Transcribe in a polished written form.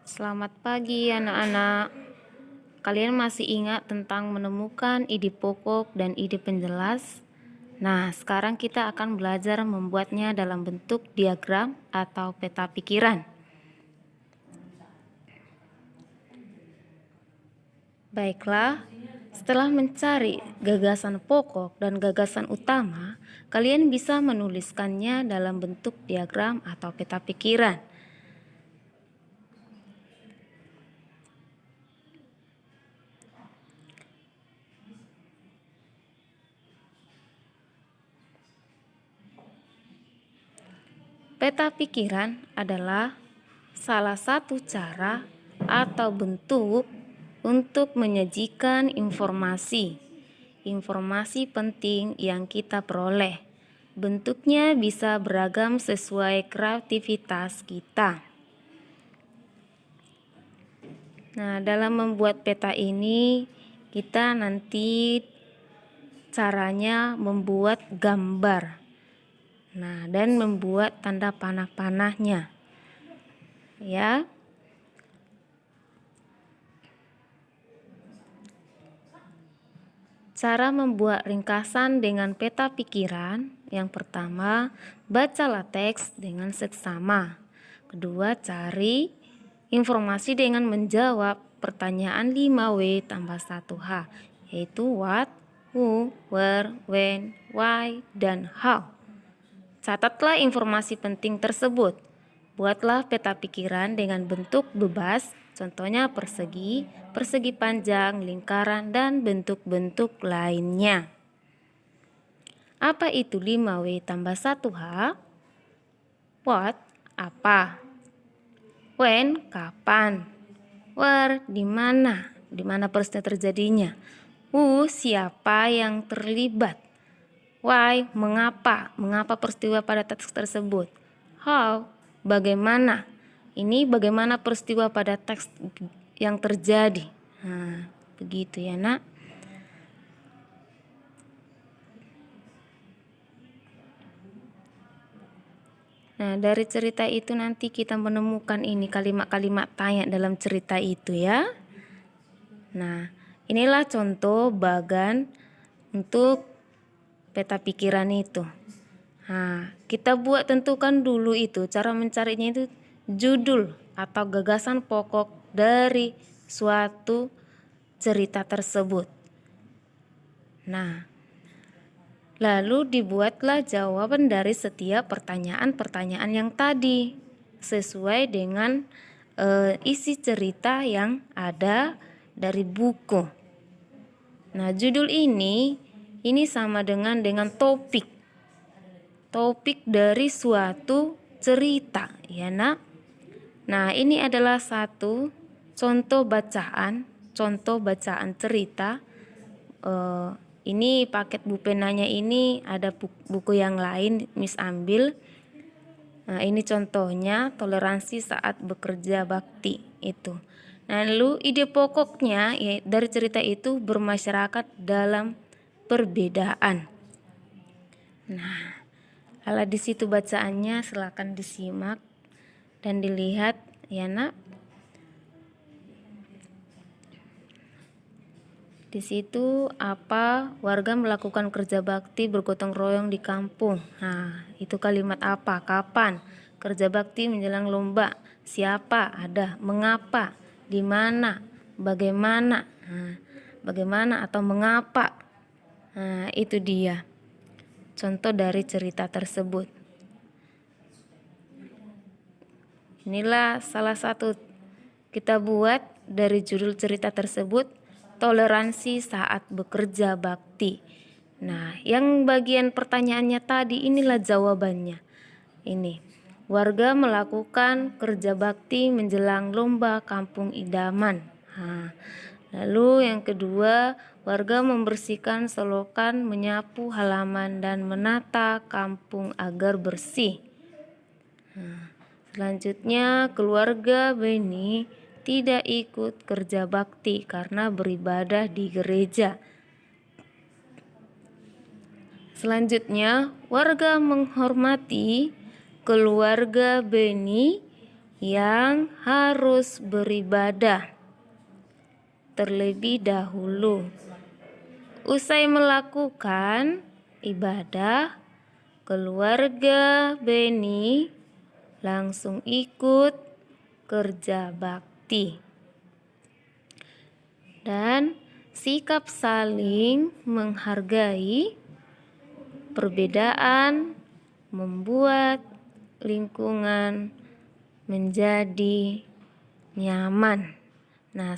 Selamat pagi anak-anak. Kalian masih ingat tentang menemukan ide pokok dan ide penjelas? Nah, sekarang kita akan belajar membuatnya dalam bentuk diagram atau peta pikiran. Baiklah, setelah mencari gagasan pokok dan gagasan utama, kalian bisa menuliskannya dalam bentuk diagram atau peta pikiran. Peta pikiran adalah salah satu cara atau bentuk untuk menyajikan informasi penting yang kita peroleh. Bentuknya bisa beragam sesuai kreativitas kita. Nah, dalam membuat peta ini, kita nanti caranya membuat gambar. Nah, dan membuat tanda panah-panahnya. Ya. Cara membuat ringkasan dengan peta pikiran. Yang pertama, bacalah teks dengan seksama. Kedua, cari informasi dengan menjawab pertanyaan 5W tambah 1H, yaitu what, who, where, when, why, dan how. Catatlah informasi penting tersebut. Buatlah peta pikiran dengan bentuk bebas, contohnya persegi, persegi panjang, lingkaran, dan bentuk-bentuk lainnya. Apa itu 5W tambah 1H? What, apa? When, kapan? Where, di mana? Di mana peristiwa terjadinya? Who, siapa yang terlibat? Why, mengapa? Mengapa peristiwa pada teks tersebut? How, bagaimana? Ini bagaimana peristiwa pada teks yang terjadi. Nah, begitu ya nak. Nah, dari cerita itu nanti kita menemukan ini kalimat-kalimat tanya dalam cerita itu ya. Nah, inilah contoh bagan untuk peta pikiran itu. Nah, kita buat tentukan dulu itu cara mencarinya itu judul atau gagasan pokok dari suatu cerita tersebut. Nah, lalu dibuatlah jawaban dari setiap pertanyaan-pertanyaan yang tadi sesuai dengan isi cerita yang ada dari buku. Nah, judul ini sama dengan topik dari suatu cerita, ya nak. Nah, ini adalah satu contoh bacaan cerita. Ini paket bupenanya ini ada buku yang lain Miss ambil. Nah, ini contohnya toleransi saat bekerja bakti itu. Nah, lalu ide pokoknya ya, dari cerita itu bermasyarakat dalam perbedaan. Nah, kalau di situ bacaannya silakan disimak dan dilihat ya nak. Di situ apa? Warga melakukan kerja bakti bergotong royong di kampung. Nah, itu kalimat apa? Kapan? Kerja bakti menjelang lomba. Siapa? Ada. Mengapa? Di mana? Bagaimana? Nah, bagaimana atau mengapa? Nah, itu dia contoh dari cerita tersebut. Inilah salah satu kita buat dari judul cerita tersebut, toleransi saat bekerja bakti. Nah, yang bagian pertanyaannya tadi inilah jawabannya. Ini, warga melakukan kerja bakti menjelang lomba kampung idaman. Nah, lalu yang kedua, warga membersihkan selokan, menyapu halaman, dan menata kampung agar bersih. Nah, selanjutnya, keluarga Beni tidak ikut kerja bakti karena beribadah di gereja. Selanjutnya, warga menghormati keluarga Beni yang harus beribadah terlebih dahulu. Usai melakukan ibadah, keluarga Beni langsung ikut kerja bakti. Dan sikap saling menghargai perbedaan membuat lingkungan menjadi nyaman.